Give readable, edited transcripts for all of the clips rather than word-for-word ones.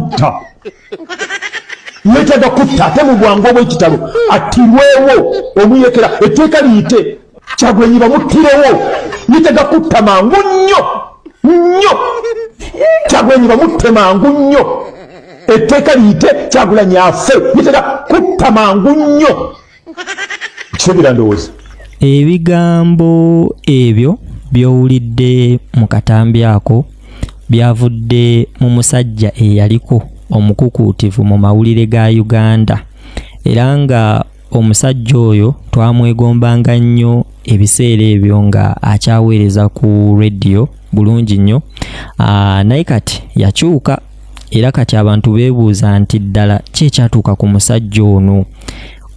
kutta ate mu bwangu obw'ekitalo attirwewo omuyekera etteeka liyite Kyagulanyi bamuttirewo litega kutta mangu nnyo Kyagulanyi bamutte mangu nnyo etteeka liyite Kyagulanyi afe litega kutta mangu nnyo kisebira ndowooza. Ebigambo ebyo byowulidde mu katambi ako byavudde mu musajja eyaliko omukukuutivu mu mawulire ga Uganda era nga omusajja oyo twamwegombanga nnyo ebiseera ebyo nga akyaweereza ku radio bulungi nnyo naye kati yakyuka era kati abantu beebuuza nti ddala ki ekyatuuka ku musajja ono.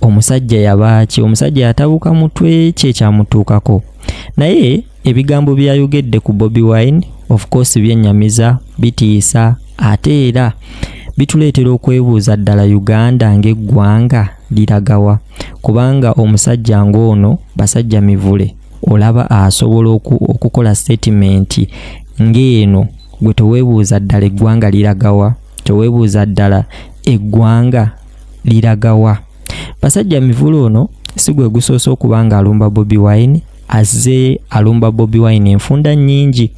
Omusajja yabaaki? Omusajja yatabuka mutwe ki ekyamutuukako? Naye ebigambo byayogedde ku Bobi Wine of course byennyamiza, bitiisa ate era bituleetera okwebuuza ddala Uganda ng'eggwanga liragawa, kubanga omusajja ng'ono basajja mivule olaba asobola okukola statement ng'eno gwe toweebuuza ddala eggwanga liragawa, toweebuuza ddala eggwanga liragawa. Basajja mivule ono si gwe gusoose okuba nga alumba Bobi Wine, azze alumba Bobi Wine enfunda nnyingi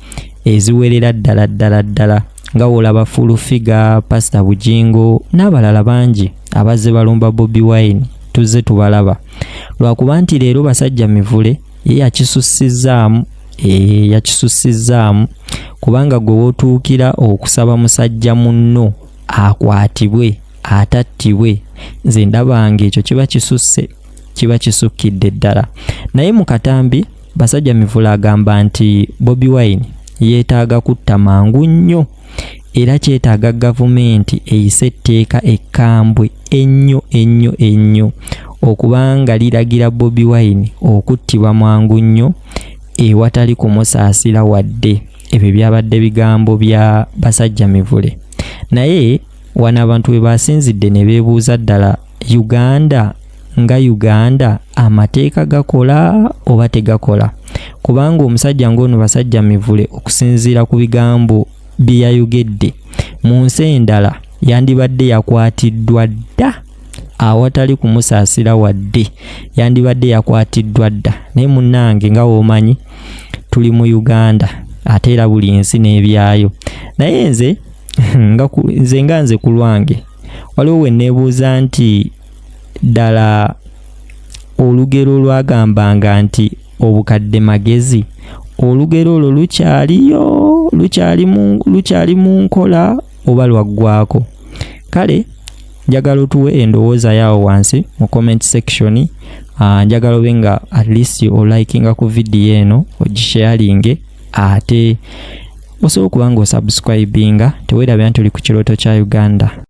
eziwerera ddala nga olaba Full Figure, Pastor Bujingo n'abalala bangi abazze balumba Bobi Wine tuzze tubalaba. Lwakuba nti leero basajja mivule ye yakisussizaamu kubanga gwe wootuukira okusaba musajja munno akwatibwe atattibwe, nze ndabanga ekyo kiba kisukkidde ddala. Naye mu katambi basajja mivule agamba nti Bobi Wine yeetaaga kutta mangu nnyo era kyetaaga gavumenti eyise etteeka ekkambwe ennyo okubanga liragira Bobi Wine okuttibwa mangu nnyo ewatali kumusaasira wadde. Ebyo byabadde bigambo bya basajja mivule. Naye wano abantu we basinzidde ne beebuuza ddala Uganda amateeka gakola oba tegakola? Kubanga omusajja ng'ono basajja mivule okusinziira ku bigambo bye yayogedde mu nsi endala yandibadde yakwatiddwa dda awatali kumusaasira wadde, yandibadde yakwatiddwa dda. Naye munnange nga w'omanyi tuli mu Uganda ate era buli nsi n'ebyayo. Naye nze ku lwange waliwo we neebuuza nti ddala olugero olwagambanga nti obukadde magezi, olugero olwo lukyali mu nkola oba lwaggwako? Kale njagala otuwe endowooza yawo wansi mu comment section. Njagala obe nga at least olikinga ku video eno ogisharinge ate osobola okuba nga osubscribinga. Teweerabira nti oli ku Kirooto kya Uganda.